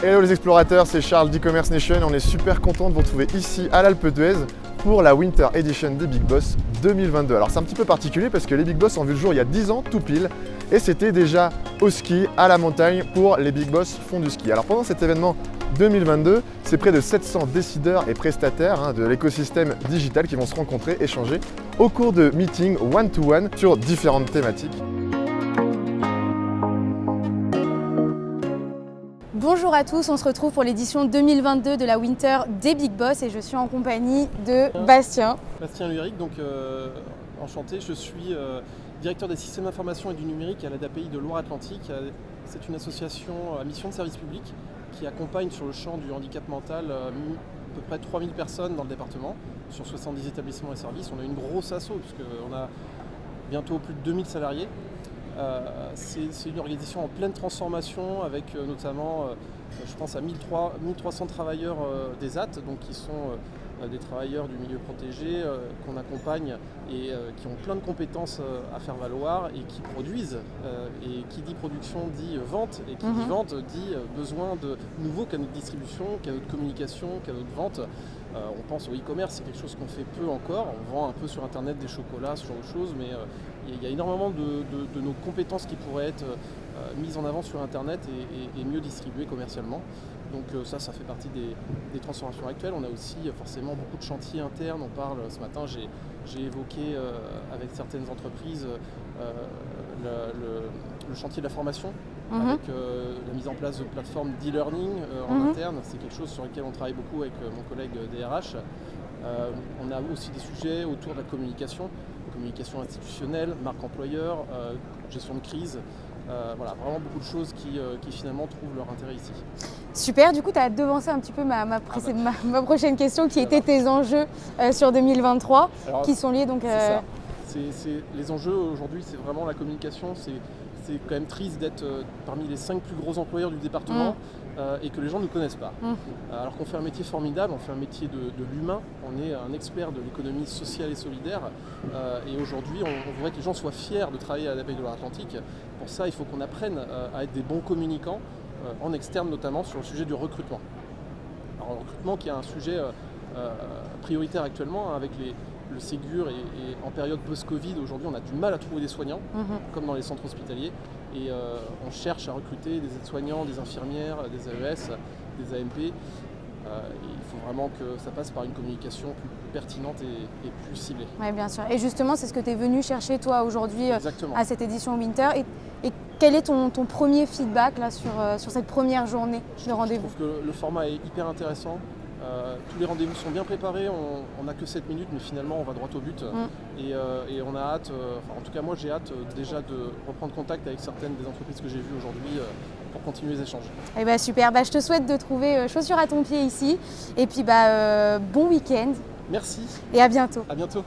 Hello les explorateurs, c'est Charles d'e-commerce Nation. On est super content de vous retrouver ici à l'Alpe d'Huez pour la Winter Edition des Big Boss 2022. Alors c'est un petit peu particulier parce que les Big Boss ont vu le jour il y a 10 ans tout pile et c'était déjà au ski, à la montagne pour les Big Boss fond du ski. Alors pendant cet événement 2022, c'est près de 700 décideurs et prestataires de l'écosystème digital qui vont se rencontrer, échanger au cours de meetings one-to-one sur différentes thématiques. Bonjour à tous, on se retrouve pour l'édition 2022 de la Winter des Big Boss et je suis en compagnie de Bastien. Bastien Luéric, donc enchanté, je suis directeur des systèmes d'information et du numérique à l'ADAPI de Loire-Atlantique. C'est une association à mission de service public qui accompagne sur le champ du handicap mental à peu près 3000 personnes dans le département, sur 70 établissements et services. On a une grosse asso puisqu'on a bientôt plus de 2000 salariés. C'est une organisation en pleine transformation avec notamment, je pense à 1300 travailleurs des ZAT, donc qui sont des travailleurs du milieu protégé qu'on accompagne et qui ont plein de compétences à faire valoir et qui produisent. Et qui dit production dit vente, et qui dit vente dit besoin de nouveaux canaux de distribution, canaux de communication, canaux de vente. On pense au e-commerce, c'est quelque chose qu'on fait peu encore. On vend un peu sur internet des chocolats, ce genre de choses, mais il y a énormément de nos compétences qui pourraient être mises en avant sur internet et mieux distribuées commercialement. Donc ça fait partie des transformations actuelles. On a aussi forcément beaucoup de chantiers internes. On parle, ce matin, j'ai évoqué avec certaines entreprises le chantier de la formation, avec la mise en place de plateformes d'e-learning en interne. C'est quelque chose sur lequel on travaille beaucoup avec mon collègue DRH. On a aussi des sujets autour de la communication institutionnelle, marque employeur, gestion de crise. Voilà, vraiment beaucoup de choses qui finalement trouvent leur intérêt ici. Super, du coup tu as devancé un petit peu ma prochaine question qui était tes enjeux sur 2023. Alors, qui sont liés donc... Les enjeux aujourd'hui, c'est vraiment la communication. C'est quand même triste d'être parmi les 5 plus gros employeurs du département et que les gens ne nous connaissent pas. Alors qu'on fait un métier formidable, on fait un métier de l'humain, on est un expert de l'économie sociale et solidaire et aujourd'hui on voudrait que les gens soient fiers de travailler à l'ADAPI de Loire-Atlantique. Pour ça, il faut qu'on apprenne à être des bons communicants, en externe notamment sur le sujet du recrutement. Alors le recrutement qui est un sujet prioritaire actuellement avec le Ségur et en période post-Covid, aujourd'hui on a du mal à trouver des soignants, comme dans les centres hospitaliers, et on cherche à recruter des aides-soignants, des infirmières, des AES, des AMP. Il faut vraiment que ça passe par une communication plus pertinente et plus ciblée. Oui, bien sûr. Et justement, c'est ce que tu es venu chercher toi aujourd'hui à cette édition Winter. Et quel est ton premier feedback là, sur cette première journée de rendez-vous? Je trouve que le format est hyper intéressant. Tous les rendez-vous sont bien préparés, on n'a que 7 minutes mais finalement on va droit au but et on a hâte, en tout cas moi j'ai hâte déjà de reprendre contact avec certaines des entreprises que j'ai vues aujourd'hui pour continuer les échanges. Eh ben, super, je te souhaite de trouver chaussures à ton pied ici et puis bon week-end. Merci. Et à bientôt. À bientôt.